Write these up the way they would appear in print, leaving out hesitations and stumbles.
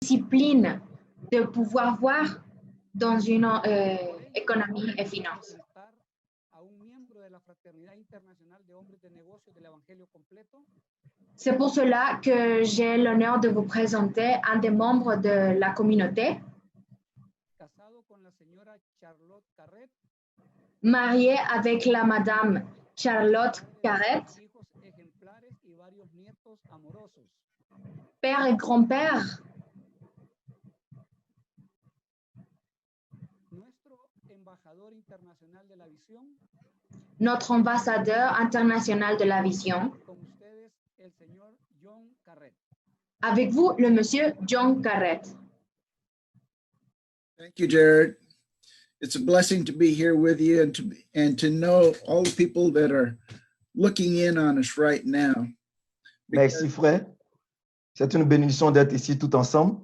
discipline de pouvoir voir dans une économie et finance. C'est pour cela que j'ai l'honneur de vous présenter un des membres de la communauté, marié avec la madame Charlotte Carrette, père et grand-père. Notre ambassadeur international de la vision. Avec vous, le monsieur John Carrette. Thank you, Jared. It's a blessing to be here with you and to know all the people that are looking in on us right now. Merci, frère. C'est une bénédiction d'être ici tout ensemble.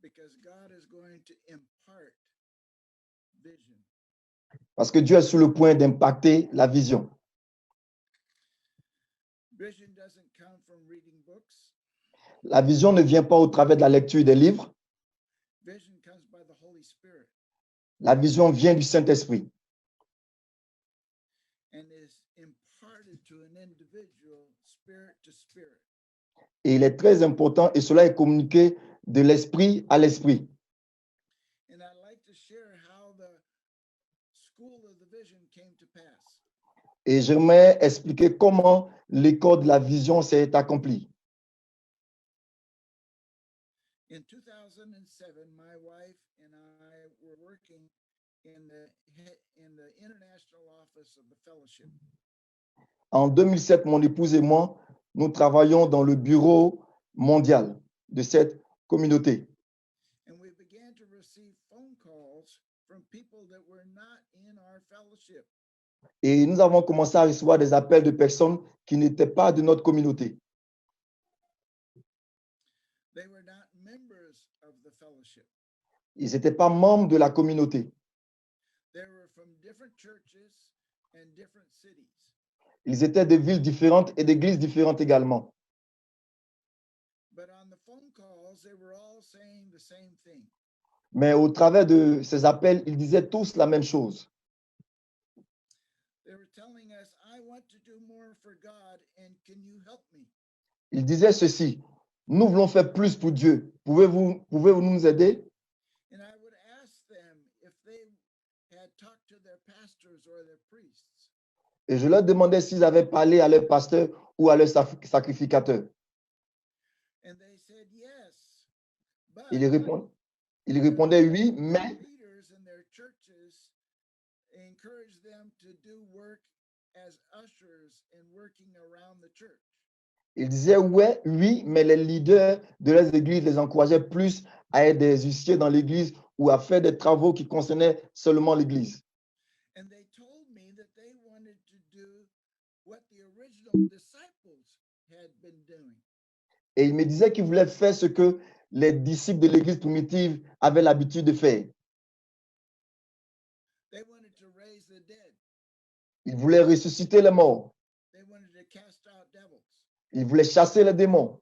Because God is going to impart vision. Parce que Dieu est sur le point d'impacter la vision. Vision doesn't come from reading books. La vision ne vient pas au travers de la lecture des livres. Vision comes by the Holy Spirit. La vision vient du Saint-Esprit. And is imparted to an individual spirit to spirit. Et il est très important et cela est communiqué de l'esprit à l'esprit. And I'd like to share how the school of the vision came to pass. Et j'aimerais expliquer comment l'école de la vision s'est accomplie. In 2007, my wife and I were working in the international office of the fellowship. En 2007, mon épouse et moi, nous travaillons dans le bureau mondial de cette communauté. And we began to receive phone calls from people that were not in our fellowship. Et nous avons commencé à recevoir des appels de personnes qui n'étaient pas de notre communauté. They were not members of the fellowship. Ils n'étaient pas membres de la communauté. They were from different churches and different cities. Ils étaient de villes différentes et d'églises différentes également. But on the phone calls, they were all saying the same thing. Mais au travers de ces appels, ils disaient tous la même chose. They were telling us, I want to do more for God, and can you help me? Ils disaient ceci: nous voulons faire plus pour Dieu. Pouvez-vous nous aider? And I would ask them if they had talked to their pastors or their priests. Et je leur demandais s'ils avaient parlé à leur pasteur ou à leur sacrificateur. And they said yes. But Ils répondaient oui, mais their leaders in their churches encouraged them to do work as ushers and working around the church. ils disaient ouais, oui, mais les leaders de leurs églises les encourageaient plus à être des huissiers dans l'église ou à faire des travaux qui concernaient seulement l'église. And they told me that they wanted to do what the original disciples had been doing. Et ils me disaient qu'ils voulaient faire ce que les disciples de l'église primitive avaient l'habitude de faire. They wanted to raise the dead. Ils voulaient ressusciter les morts. They wanted to cast out devils. Ils voulaient chasser les démons.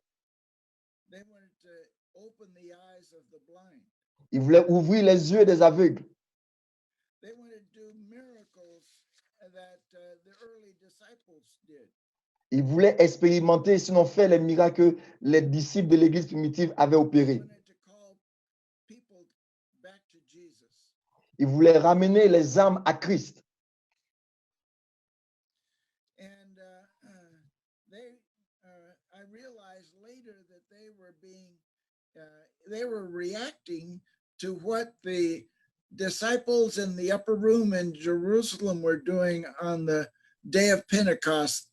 They wanted to open the eyes of the blind. Ils voulaient ouvrir les yeux des aveugles. They wanted to do miracles that the early disciples did. Ils voulaient expérimenter, sinon faire les miracles que les disciples de l'église primitive avaient They opérés. wanted to call people back to Jesus. Ils voulaient ramener les âmes à Christ. And I realized later that they were reacting to what the disciples in the upper room in Jerusalem were doing on the day of Pentecost.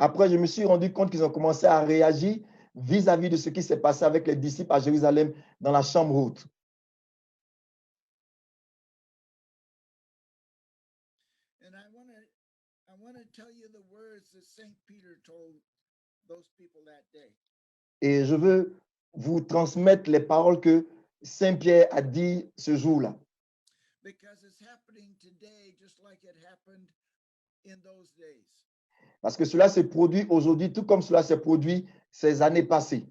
Après, je me suis rendu compte qu'ils ont commencé à réagir vis-à-vis de ce qui s'est passé avec les disciples à Jérusalem dans la chambre haute. And I want to tell you the words that St. Peter told those people that day. Et je veux vous transmettre les paroles que Saint Pierre a dit ce jour-là. Because it's happening today just like it happened in those days. Parce que cela se produit aujourd'hui, tout comme cela s'est produit ces années passées.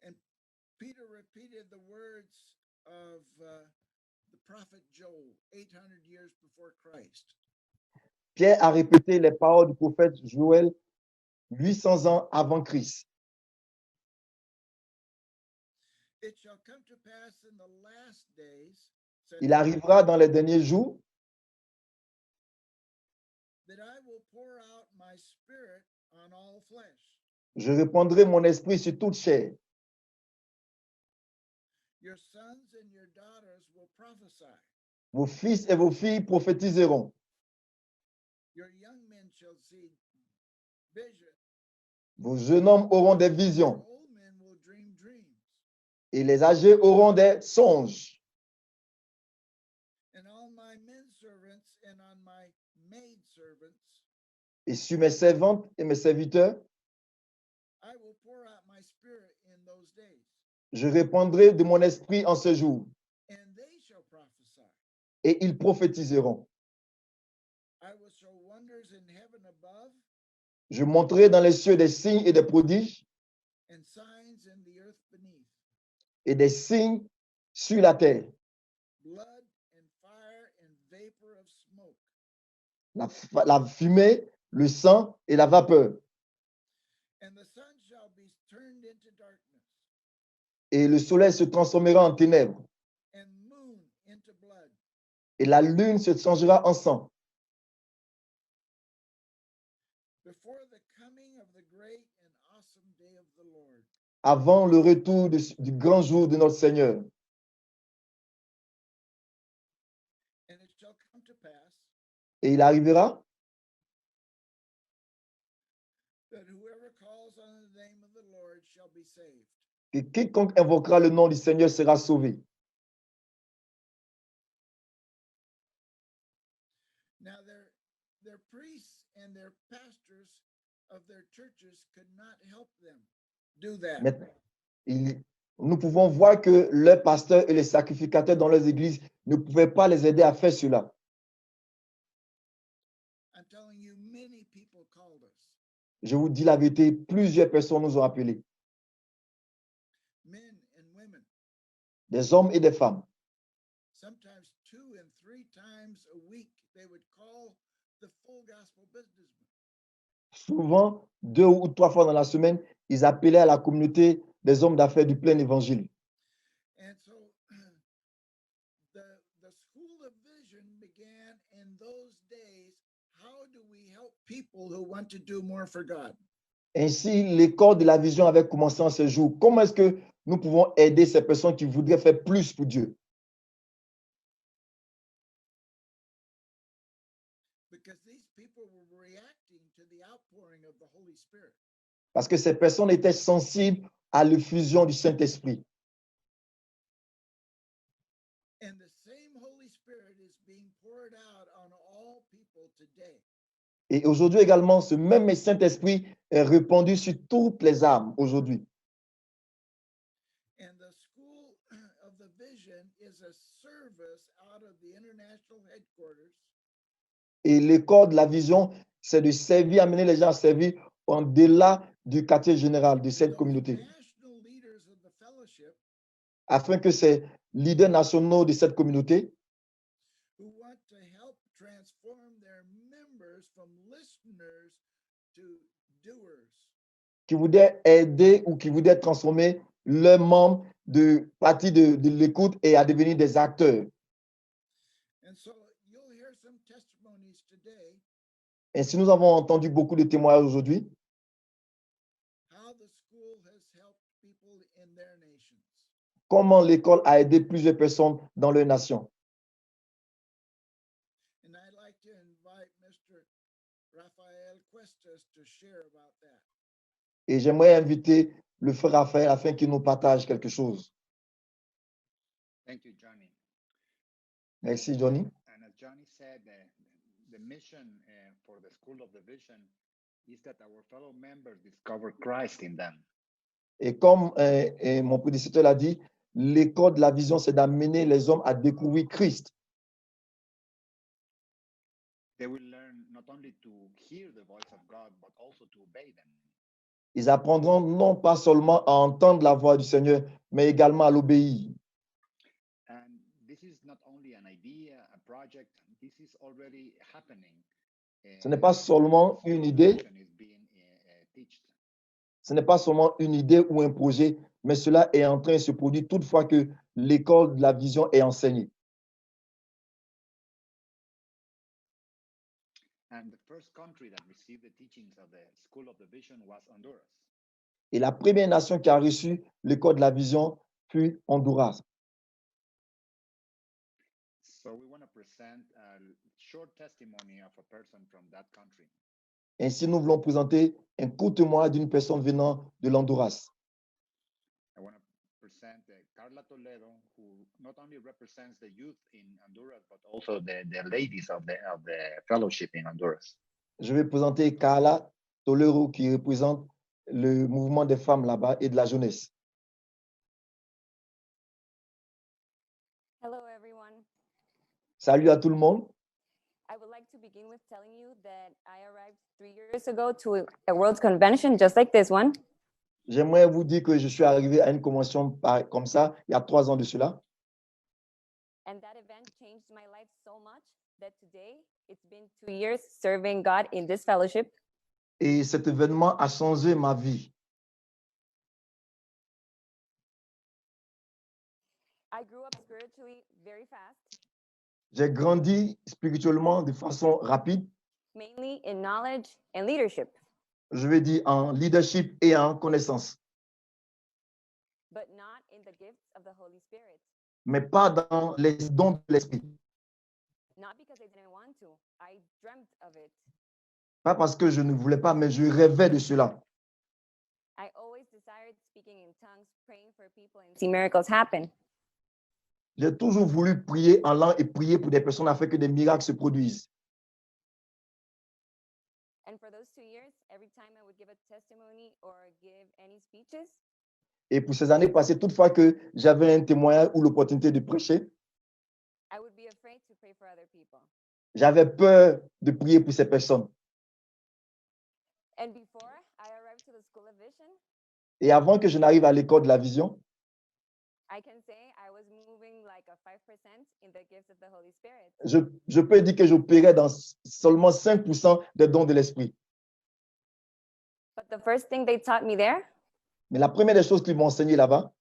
And Peter repeated the words of the prophet Joel 800 years before Christ. Pierre a répété les paroles du prophète Joël 800 ans avant Christ. It shall come to pass in the last days, said Il arrivera dans les derniers jours that I will pour out my spirit on all flesh. je répandrai mon esprit sur toute chair. Your sons and your daughters will prophesy. Vos fils et vos filles prophétiseront. Your young men shall see vision. Vos jeunes hommes auront des Your visions old men will dream dreams. et les âgés auront des songes. And on my men servants and on my maid servants, Et sur mes servantes et mes serviteurs, I will pour out my spirit in those days, je répandrai de mon esprit en ce jour, and they shall prophesy. et ils prophétiseront. I will show wonders in heaven above Je montrerai dans les cieux des signes et des prodiges and signs in the earth beneath, et des signes sur la terre. blood and fire and vapor of smoke. La fumée, le sang et la vapeur. And the sun shall be turned into darkness, Et le soleil se transformera en ténèbres, and moon into blood, et la lune se changera en sang, before the coming of the great and awesome day of the Lord. avant le retour du grand jour de notre Seigneur. And it shall come to pass Et il arrivera that whoever calls on the name of the Lord shall be saved. que quiconque invoquera le nom du Seigneur sera sauvé. Now their priests and their pastors of their churches could not help them do that. Mais nous pouvons voir que leurs pasteurs et les sacrificateurs dans leurs églises ne pouvaient pas les aider à faire cela. I'm telling you, many people called us, Je vous dis la vérité, plusieurs personnes nous ont appelés, men and women, des hommes et des femmes. sometimes 2 and 3 times a week. They would call the full gospel businessmen. Souvent, 2 ou 3 fois dans la semaine, ils appelaient à la communauté des hommes d'affaires du plein évangile. And so the school of vision began in those days. How do we help people who want to do more for God? Ainsi, l'école de la vision avait commencé en ce jour. Comment est-ce que nous pouvons aider ces personnes qui voudraient faire plus pour Dieu? Because these people were reacting to the outpouring of the Holy Spirit. Parce que ces personnes étaient sensibles à l'effusion du Saint-Esprit. And the same Holy Spirit is being poured out on all people today. Et aujourd'hui également, ce même Saint-Esprit est répandu sur toutes les âmes aujourd'hui. And the school of the vision is a service out of the international headquarters Et l'école de la vision, c'est de servir, amener les gens à servir en-delà du quartier général de cette those communauté, national leaders of the fellowship afin que ces leaders nationaux de cette communauté who want to help transform their members from listeners to doers. qui voudraient aider ou qui voudraient transformer leurs membres de partie de l'écoute et à devenir des acteurs. And so you'll hear some testimonies today Ainsi, nous avons entendu beaucoup de témoignages aujourd'hui, how the school has helped people in their nations. comment l'école a aidé plusieurs personnes dans leur nation. And I'd like to invite Mr. Rafael Cuestas to share about that. Et j'aimerais inviter le frère Raphaël afin qu'il nous partage quelque chose. Thank you, Johnny. Merci, Johnny. And as Johnny said, the mission for the School of the Vision is that our fellow members discover Christ in them. Et comme mon prédécesseur l'a dit, l'école de la vision, c'est d'amener les hommes à découvrir Christ. They will learn not only to hear the voice of God, but also to obey them. Ils apprendront non pas seulement à entendre la voix du Seigneur, mais également à l'obéir. And this is not only an idea, a project, this is already happening. Ce n'est pas seulement School une of the idée, Vision is being taught. ce n'est pas seulement une idée ou un projet, mais cela est en train de se produire toutefois que l'école de la vision est enseignée. And the first country that received the teachings of the School of the Vision was Honduras. Et la première nation qui a reçu l'école de la vision fut Honduras. So we want to present a short testimony of a person from that country. Ainsi, nous voulons présenter un court témoignage d'une personne venant de l'Honduras. I want to present Carla Toledo, who not only represents the youth in Honduras, but also the ladies of the fellowship in Honduras. Je vais présenter Carla Toledo qui représente le mouvement des femmes là-bas et de la jeunesse. Hello, everyone. Salut à tout le monde. I would like to begin with telling you that I arrived 3 years ago to a World Convention just like this one. J'aimerais vous dire que je suis arrivé à une convention comme ça il y a 3 ans de cela. And that event changed my life so much that today it's been 2 years serving God in this fellowship. Et cet événement a changé ma vie. I grew up spiritually very fast, J'ai grandi spirituellement de façon rapide. mainly in knowledge and leadership, Je vais dire en leadership et en connaissance, but not in the gifts of the Holy Spirit. mais pas dans les dons de l'esprit. Not because I didn't want to, I dreamt of it. Pas parce que je ne voulais pas, mais je rêvais de cela. I always desired speaking in tongues, praying for people, and see miracles happen. J'ai toujours voulu prier en langue et prier pour des personnes afin que des miracles se produisent. And for those 2 years, every time I would give a testimony or give any speeches, Et pour ces années passées, toutefois que j'avais un témoignage ou l'opportunité de prêcher, I would be afraid to pray for other people. j'avais peur de prier pour ces personnes. And before I arrived to the School of Vision, Et avant que je n'arrive à l'école de la vision, I can say I was moving like a 5% in the gifts of the Holy Spirit. je peux dire que j'opérais dans seulement 5% des dons de l'esprit. But the first thing they taught me there Mais la première des choses qu'ils m'ont enseigné là-bas,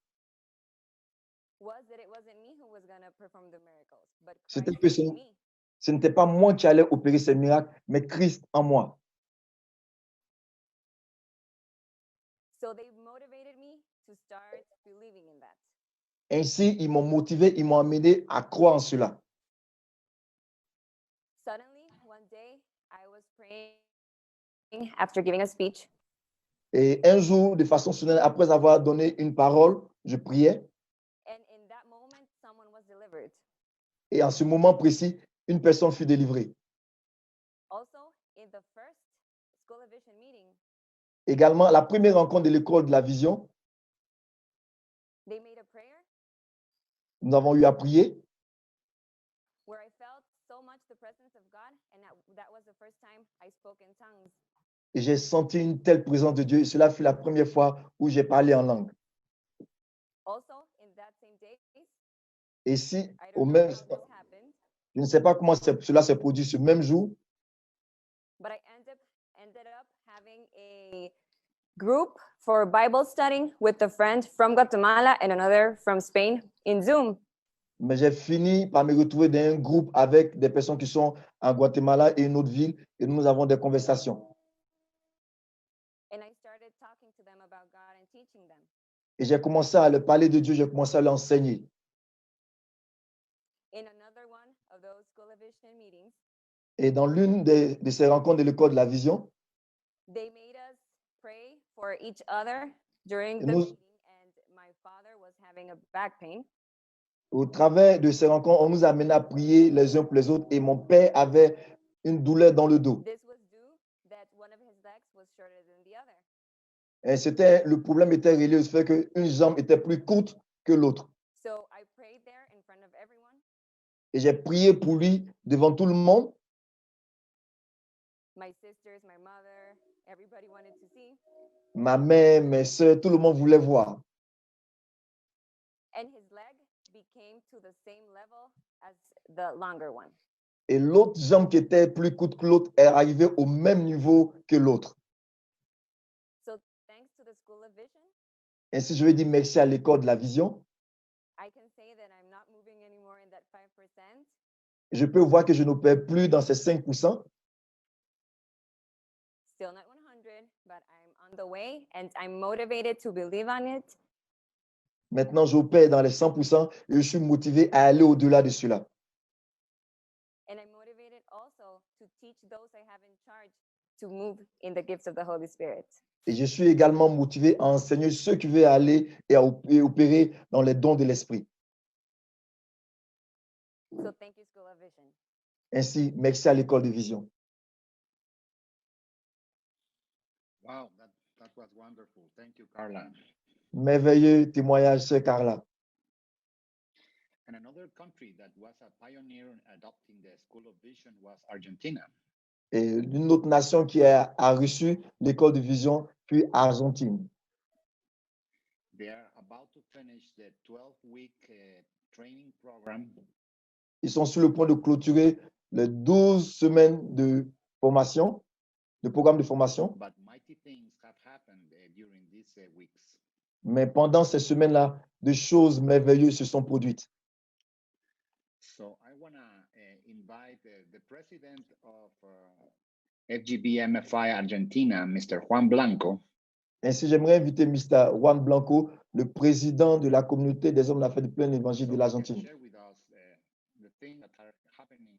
was that it wasn't me who was going to perform the miracles, but C'était Christ que in me. ce n'était pas moi qui allais opérer ces miracles, mais Christ en moi. So they motivated me to start believing in that. Ainsi, ils m'ont motivé, ils m'ont amené à croire en cela. Suddenly, one day, I was praying after giving a speech, Et un jour, de façon soudaine, après avoir donné une parole, je priais. and in that moment, someone was delivered. Et en ce moment précis, une personne fut délivrée. Also, in the first School of Vision meeting, Également, la première rencontre de l'école de la vision, they made a prayer nous avons eu à prier. where I felt so much the presence of God, and that was the first time I spoke in tongues. Et j'ai senti une telle présence de Dieu. Et cela fut la première fois où j'ai parlé en langue. Also, in that same day, Et si, I au don't know même, how this happened, je ne sais pas comment cela s'est produit ce même jour, but I ended up having a group for Bible studying with a friend from Guatemala and another from Spain in Zoom. mais j'ai fini par me retrouver dans un groupe avec des personnes qui sont en Guatemala et une autre ville, et nous avons des conversations. And I started talking to them about God and teaching them. Et j'ai commencé à leur parler de Dieu, j'ai commencé à leur enseigner. In another one of those School of Vision meetings, Et dans l'une de ces rencontres de l'école de la vision, they made us pray for each other during Et the nous- meeting, and my father was having a back pain. au travers de ces rencontres, on nous a amené à prier les uns pour les autres, et mon père avait une douleur dans le dos. This was due that one of his legs was shorter than the other. Et le problème était relié au fait qu'une jambe était plus courte que l'autre. So I prayed there in front of everyone, Et j'ai prié pour lui devant tout le monde. sisters, my mother, everybody wanted to see. Ma mère, mes soeurs, tout le monde voulait voir. And his leg became to the same level as the longer one. Et l'autre jambe qui était plus courte que l'autre est arrivée au même niveau que l'autre. So thanks to the School of Vision, Ainsi, je vais dire merci à l'école de la vision. I can say that I'm not moving anymore in that 5%. Je peux voir que je n'opère plus dans ces 5%. Still not 100, but I'm on the way and I'm motivated to believe on it. Maintenant, j'opère dans les 100% et je suis motivé à aller au-delà de cela. And I'm motivated also to teach those I have in charge to move in the gifts of the Holy Spirit. Et je suis également motivé à enseigner ceux qui veulent aller et à opérer dans les dons de l'esprit. So thank you, School of Vision. Ainsi, merci à l'école de vision. Wow, that was wonderful. Thank you, Carla. Merveilleux témoignage, sœur Carla. And another country that was a pioneer in adopting the School of Vision was Argentina. Et une autre nation qui a reçu l'école de vision, puis Argentine. They are about to finish the 12-week training program. Ils sont sur le point de clôturer les 12 semaines de formation, de programme de formation. But mighty things have happened during these weeks. Mais pendant ces semaines-là, des choses merveilleuses se sont produites. So I want to invite the president of FGBMFI Argentina, Mr. Juan Blanco, Ainsi, j'aimerais inviter Mr. Juan Blanco, le président de la communauté des hommes d'affaires du plein évangile de so he can l'Argentine, share with us the things that are happening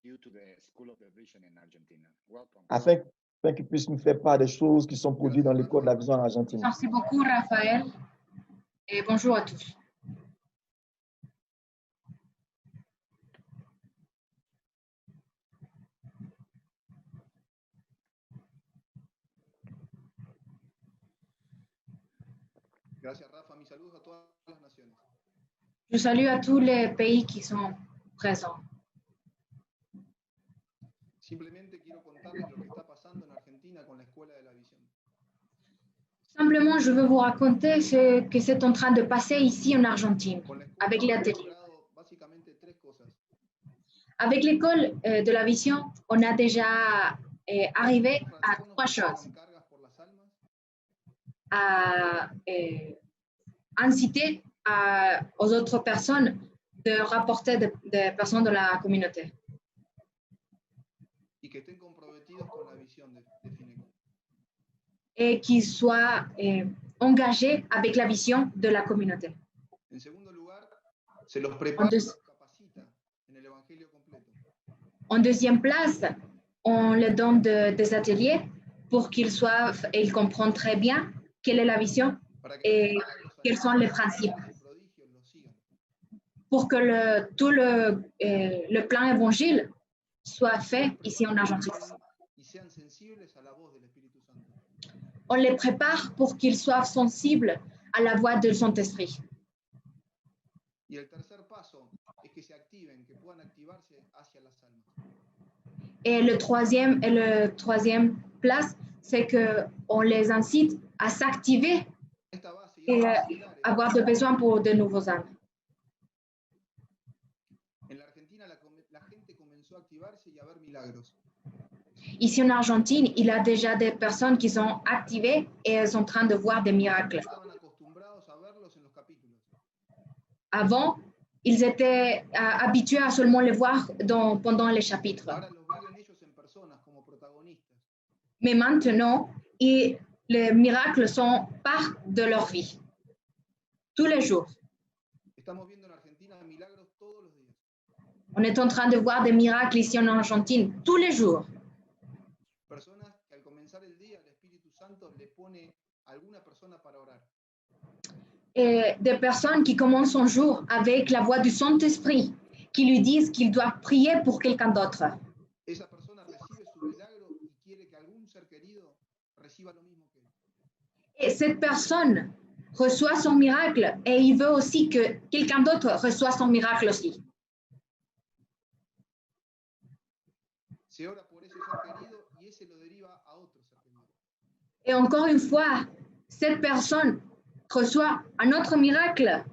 due to the School of the Vision in Argentina. Welcome. afin qu'il puisse nous faire part des choses qui sont produites dans l'école de la vision en Argentine. Merci beaucoup, Raphaël. Et bonjour à tous. Gracias, Rafa. Mis saludos a todas las naciones. Je salue à tous les pays qui sont présents. Simplemente quiero contarles lo que está pasando en Argentina con la Escuela de la Visión. Simplement, je veux vous raconter ce que c'est en train de passer ici en Argentine, Con la escuela avec hemos l'atelier. logrado básicamente tres cosas. Avec l'école de la vision, on a déjà arrivé Los à ancianos trois choses. pusieron cargas por las almas, À inciter aux autres personnes de rapporter des personnes de la communauté y que estén comprometidos con la visión de Fineco. et qui soient engagés avec la vision de la communauté. En segundo lugar, se los prepara y los capacita en el Evangelio completo. En deuxième place, on leur donne des ateliers pour qu'ils comprennent très bien quelle est la vision Para que et los milagros, quels sont les sanidades, principes, y prodigios los sigan. pour que tout le plan évangile soit fait ici en Argentine. Y sean sensibles a la voz del Espíritu Santo. On les prépare pour qu'ils soient sensibles à la voix du Saint-Esprit. Y el tercer paso es que se activen, que puedan activarse hacia las almas. Et le troisième place, c'est qu'on les incite à s'activer Esta base y et estos pilares, avoir de besoin pour de nouveaux âmes. en la Argentina la gente comenzó a activarse y a ver milagros. Ici en Argentine, il y a déjà des personnes qui sont activées et elles sont en train de voir des miracles. Estaban acostumbrados a verlos en los capítulos. Avant, ils étaient habitués à seulement les voir pendant les chapitres. Ahora los viven ellos en personas como protagonistas. Mais maintenant, les miracles sont part de leur vie. Tous les jours. Estamos viendo en Argentina milagros todos los días. On est en train de voir des miracles ici en Argentine tous les jours. Personas que al comenzar el día el Espíritu Santo le pone a alguna persona para orar. Et des personnes qui commencent son jour avec la voix du Saint-Esprit, qui lui disent qu'il doit prier pour quelqu'un d'autre. Esa persona recibe su milagro y quiere que algún ser querido reciba lo mismo que él. Et cette personne reçoit son miracle et il veut aussi que quelqu'un d'autre reçoive son miracle aussi. Se ora por ese ser querido y ese lo deriva a otro ser querido. Et encore une fois, cette personne reçoit un autre miracle.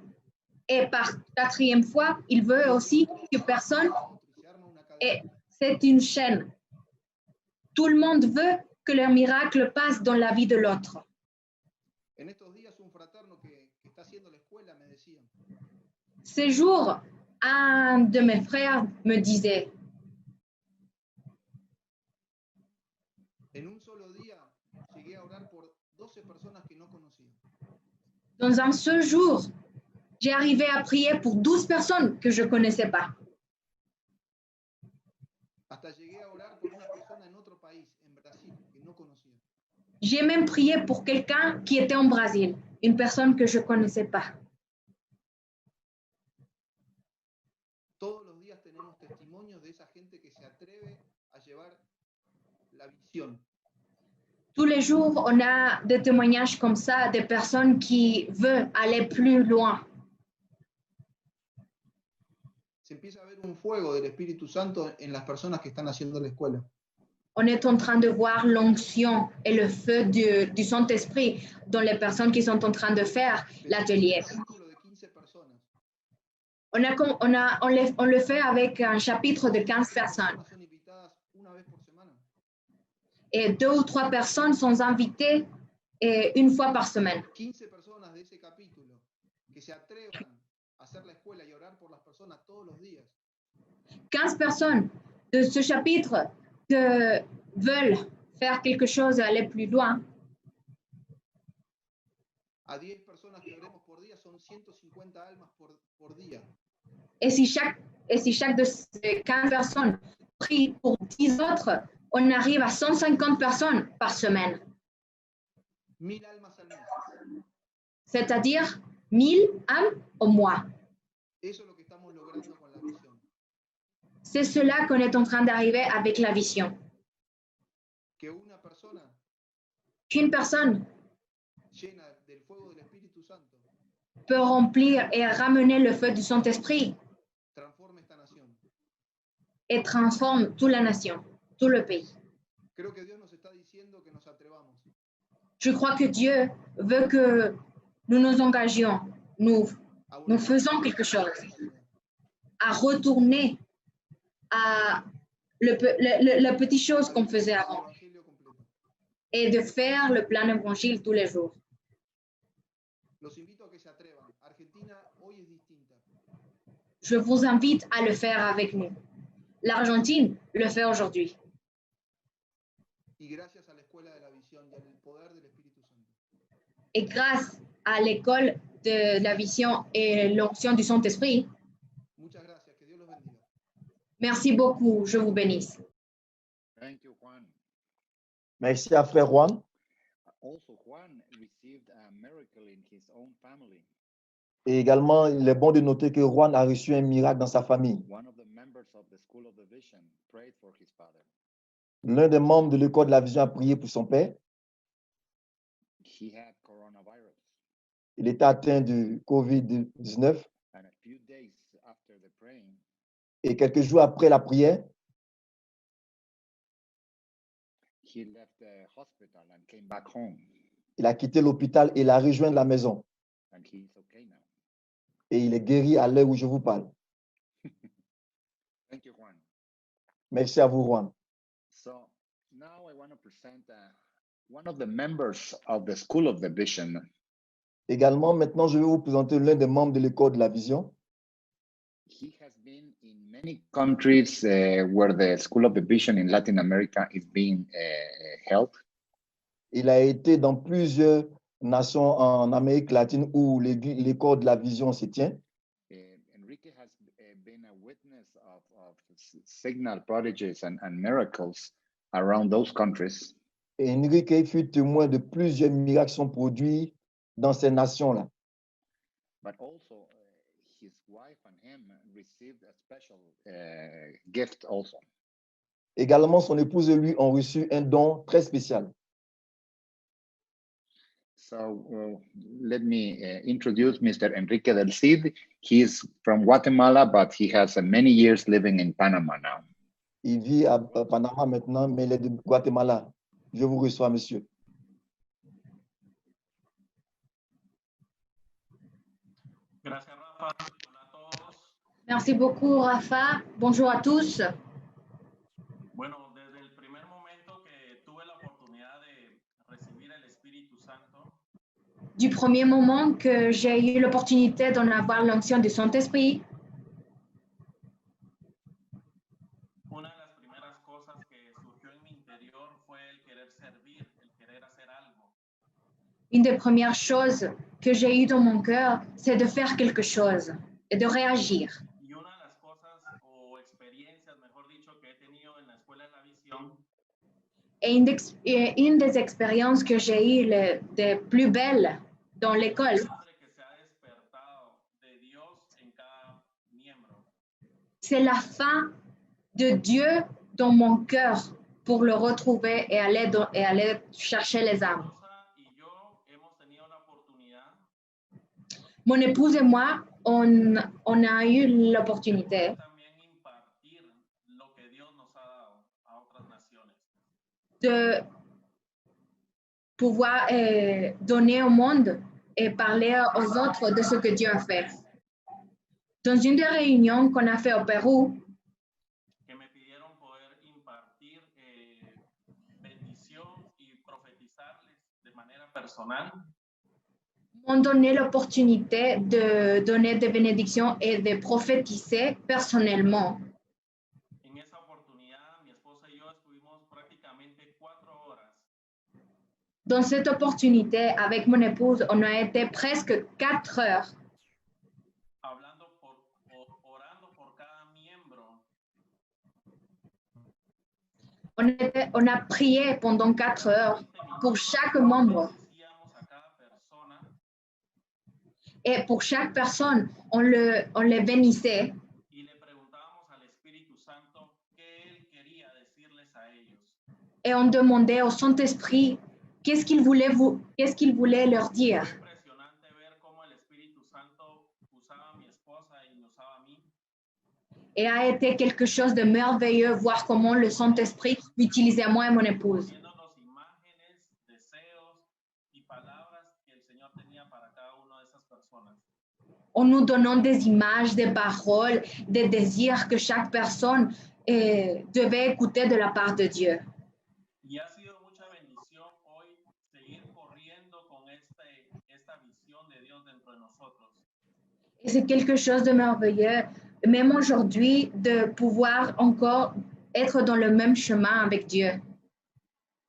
Et par quatrième fois, il veut aussi que personne... Y se arma una Et cadena. c'est une chaîne. Tout le monde veut que leur miracle passe dans la vie de l'autre. En estos días un fraterno que está haciendo la escuela me decía, Ces jours, un de mes frères me disait, en un solo día llegué a orar por 12 personas que no conocía. dans un seul jour, j'ai arrivé à prier pour 12 personnes que je ne connaissais pas. Hasta llegué a orar por una persona en otro país, en Brasil, que no conocía. J'ai même prié pour quelqu'un qui était en Brésil, une personne que je ne connaissais pas. Todos los días tenemos testimonios de esa gente que se atreve a llevar la visión. Tous les jours, on a des témoignages comme ça, des personnes qui veulent aller plus loin. Se empieza a ver un fuego del Espíritu Santo en las personas que están haciendo la escuela. On est en train de voir l'onction et le feu du Saint-Esprit dans les personnes qui sont en train de faire l'atelier. Un capítulo de 15 personas. On le fait avec un chapitre de 15 personnes. Son invitadas una vez por semana. Et 2 ou 3 personnes sont invitées une fois par semaine. 15 personas de ese capítulo que se atrevan a hacer la escuela y orar por las personas todos los días. 15 personnes de ce chapitre que veulent faire quelque chose et aller plus loin. A 10 personas que oremos por día son 150 almas por día. Et si chaque de ces 15 personnes prie pour 10 autres, on arrive à 150 personnes par semaine. 1000 almas al mes. C'est-à-dire 1000 âmes au mois. Eso es lo que estamos logrando con la visión. C'est cela qu'on est en train d'arriver avec la vision. Que una persona Qu'une personne llena del fuego del Espíritu Santo peut remplir et ramener le feu du Saint-Esprit transforme esta nación. et transforme toute la nation, tout le pays. Creo que Dios nos está diciendo que nos atrevamos. Je crois que Dieu veut que nous nous engagions, nous faisons quelque chose, à retourner à la petite chose qu'on faisait avant et de faire le plein évangile tous les jours. Los invito a que se atrevan. Argentina hoy es distinta. Je vous invite à le faire avec nous. L'Argentine le fait aujourd'hui. Y gracias a la Escuela de la Visión y al poder del Espíritu Santo. Et grâce à l'école de la vision et l'onction du Saint-Esprit, Muchas gracias. Que Dios los bendiga. merci beaucoup. Je vous bénisse. Thank you, Juan. Merci à Frère Juan. Also, Juan received a miracle in his own family. Et également, il est bon de noter que Juan a reçu un miracle dans sa famille. One of the members of the School of the Vision prayed for his father. L'un des membres de l'école de la vision a prié pour son père. He had coronavirus, Il était atteint de COVID-19 and a few days after the praying, et quelques jours après la prière, he left the hospital and came back home, il a quitté l'hôpital et l'a rejoint de la maison. and he is okay now. Et il est guéri à l'heure où je vous parle. Thank you, Juan. Merci à vous, Juan. So now I want to present one of the members of the School of the Vision. Également, maintenant, je vais vous présenter l'un des membres de l'école de la vision. He has been in many countries where the School of the Vision in Latin America is being held. Il a été dans plusieurs nations en Amérique latine où l'école de la vision se tient. Enrique has been a witness of signal prodigies and miracles around those countries. Et Enrique fut témoin de plusieurs miracles qui sont produits dans ces nations-là. But also his wife and him received a special gift also. Également, son épouse et lui ont reçu un don très spécial. So let me introduce Mr. Enrique del Cid. He is from Guatemala, but he has many years living in Panama now. Il vit à Panama maintenant, mais il est de Guatemala. Je vous reçois, monsieur. Gracias, Rafa. Hola a todos. Merci beaucoup, Rafa. Bonjour à tous. Bueno, desde el primer momento que tuve la oportunidad de recibir el Espíritu Santo, Du premier moment que j'ai eu l'opportunité d'en avoir l'onction du Saint-Esprit, una de las primeras cosas que surgió en mi interior fue el querer servir, el querer hacer algo. une des premières choses que j'ai eues dans mon cœur, c'est de faire quelque chose et de réagir. Y una de las cosas o experiencias, mejor dicho, que he tenido en la Escuela de la Visión Et une des expériences que j'ai eues les plus belles dans l'école, hambre que se ha despertado de Dios en cada miembro. c'est la fin de Dieu dans mon cœur pour le retrouver et aller chercher les âmes. Y yo hemos tenido la oportunidad Mon épouse et moi, on a eu l'opportunité también impartir lo que Dios nos ha dado a otras naciones. de pouvoir donner au monde et parler aux autres de ce que Dieu a fait. Dans une des réunions qu'on a fait au Pérou, Que me pidieron poder impartir bendición y profetizarles de manera personal. m'ont donné l'opportunité de donner des bénédictions et de prophétiser personnellement. En esa oportunidad, mi esposa y yo estuvimos prácticamente 4 horas Dans cette opportunité, avec mon épouse, on a été presque 4 heures orando por cada miembro on a prié pendant 4 heures pour chaque membre. decíamos a cada persona Et pour chaque personne, on les bénissait y le preguntábamos al Espíritu Santo qué él quería decirles a ellos. et on demandait au Saint-Esprit qu'est-ce qu'il voulait leur dire. Impresionante ver cómo el Espíritu Santo usaba a mi esposa y me usaba a mí. Et a été quelque chose de merveilleux voir comment le Saint-Esprit utilisait moi et mon épouse. Dándonos imágenes, deseos y palabras que el Señor tenía para cada una de esas personas. En nous donnant des images, des paroles, des désirs que chaque personne devait écouter de la part de Dieu. Y ha sido mucha bendición hoy seguir corriendo con esta visión de Dios dentro de nosotros. Et c'est quelque chose de merveilleux, même aujourd'hui, de pouvoir encore être dans le même chemin avec Dieu.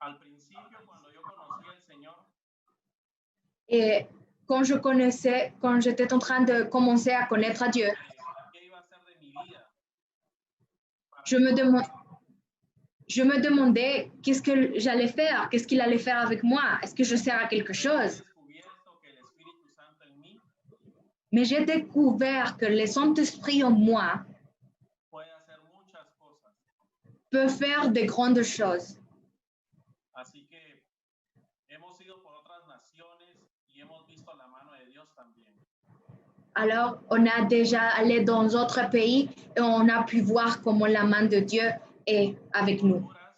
Al principio, cuando yo conocí al Señor, Et quand j'étais en train de commencer à connaître à Dieu, ¿qué iba a hacer de mi vida? je me demandais qu'est-ce que j'allais faire, qu'est-ce qu'il allait faire avec moi, est-ce que je sers à quelque He chose? descubierto que el Espíritu Santo en mí Mais j'ai découvert que le Saint-Esprit en moi puede hacer muchas cosas. peut faire de grandes choses. Así que hemos ido por otras naciones y hemos visto la mano de Dios también. Alors, on a déjà allé dans d'autres pays et on a pu voir comment la main de Dieu est avec nous. Honduras,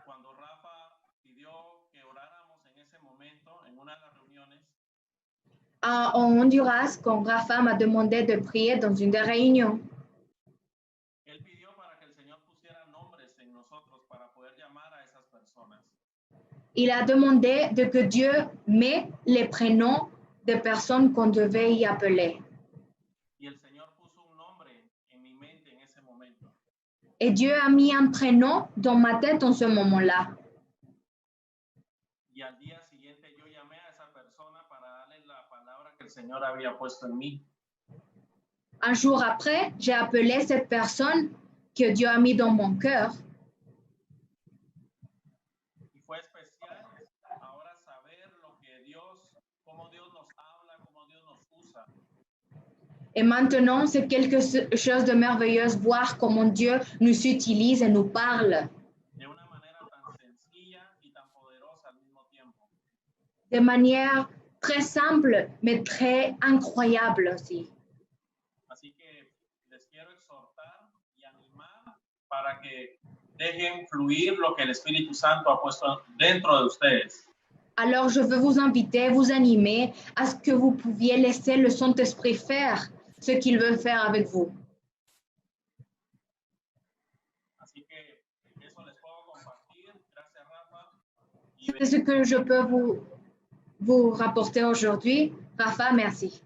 cuando Rafa pidió que oráramos en ese momento, en una de las reuniones, En Honduras, quand Rafa m'a demandé de prier dans une des réunions, él pidió para que el Señor pusiera nombres en nosotros para poder llamar a esas personas. il a demandé que Dieu mette les prénoms des personnes qu'on devait y appeler. Y el Señor puso un nombre en mi mente en ese momento. Et Dieu a mis un prénom dans ma tête en ce moment-là. Y al día siguiente yo llamé a esa persona para darle la palabra que el Señor había puesto en mí. Un jour après, j'ai appelé cette personne que Dieu a mis dans mon cœur. Y fue especial ahora saber lo que Dios, cómo Dios nos habla, cómo Dios nos usa. Et maintenant, c'est quelque chose de merveilleux voir comment Dieu nous utilise et nous parle De una manera tan sencilla y tan poderosa al mismo tiempo. de manière très simple, mais très incroyable aussi. Así que les quiero exhortar y animar para que dejen fluir lo que el Espíritu Santo ha puesto dentro de ustedes. Alors, je veux vous inviter, vous animer à ce que vous pouviez laisser le Saint-Esprit faire ce qu'il veut faire avec vous. Así que eso les puedo compartir. Gracias, Rafa. Y C'est ce que je peux vous rapporter aujourd'hui. Rafa, merci.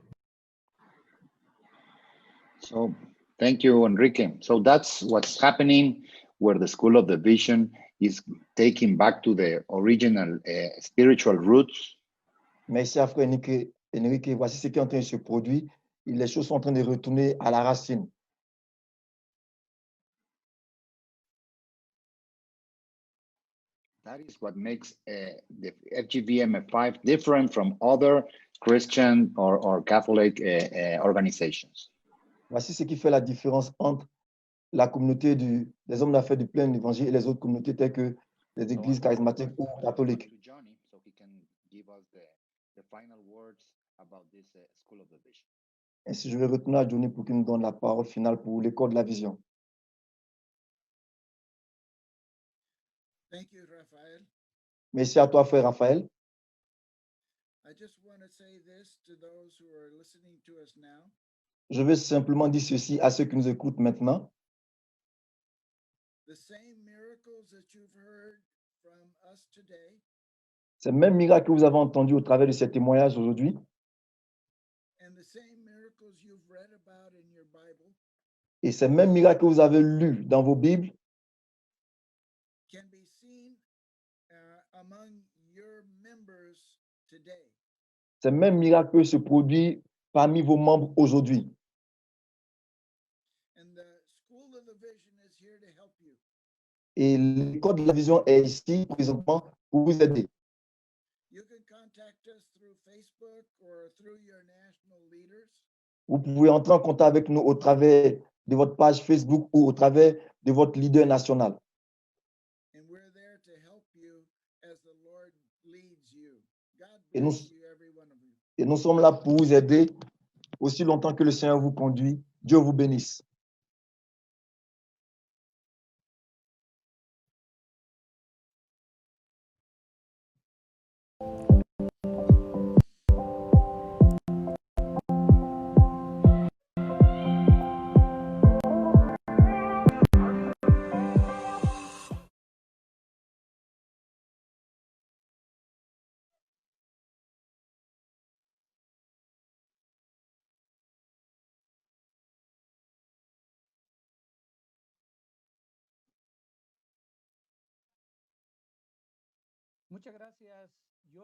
So thank you, Enrique. So that's what's happening where the School of the Vision is taking back to the original spiritual roots. Merci à frère Enrique. Voici ce qui est en train de se produire. Les choses sont en train de retourner à la racine. That is what makes the FGVMF5 different from other Christian or Catholic organizations. Voici ce qui fait la différence entre la communauté des hommes d'affaires du plein évangile et les autres communautés telles que les églises charismatiques ou catholiques. To Johnny, so he can give us the final words about this School of the Vision. Ainsi, je vais retourner à Johnny pour qu'il nous donne la parole finale pour l'école de la vision. Thank you, Raphael. Merci à toi, frère Raphaël. I just want to say this to those who are listening to us now. Je veux simplement dire ceci à ceux qui nous écoutent maintenant. The same miracles that you've heard from us today Ces mêmes miracles que vous avez entendus au travers de ces témoignages aujourd'hui and the same miracles you've read about in your Bible et ces mêmes miracles que vous avez lus dans vos Bibles can be seen among your members today. ces mêmes miracles peuvent se produire parmi vos membres aujourd'hui. And the School of the Vision is here to help you. Et l'école de la vision est ici présentement pour vous aider. You can contact us through Facebook or through your national leaders. Vous pouvez entrer en contact avec nous au travers de votre page Facebook ou au travers de votre leader national. And we're there to help you as the Lord leads you. God Et nous- bless you, every one of you. Et nous sommes là pour vous aider aussi longtemps que le Seigneur vous conduit. Dieu vous bénisse. Muchas gracias, John.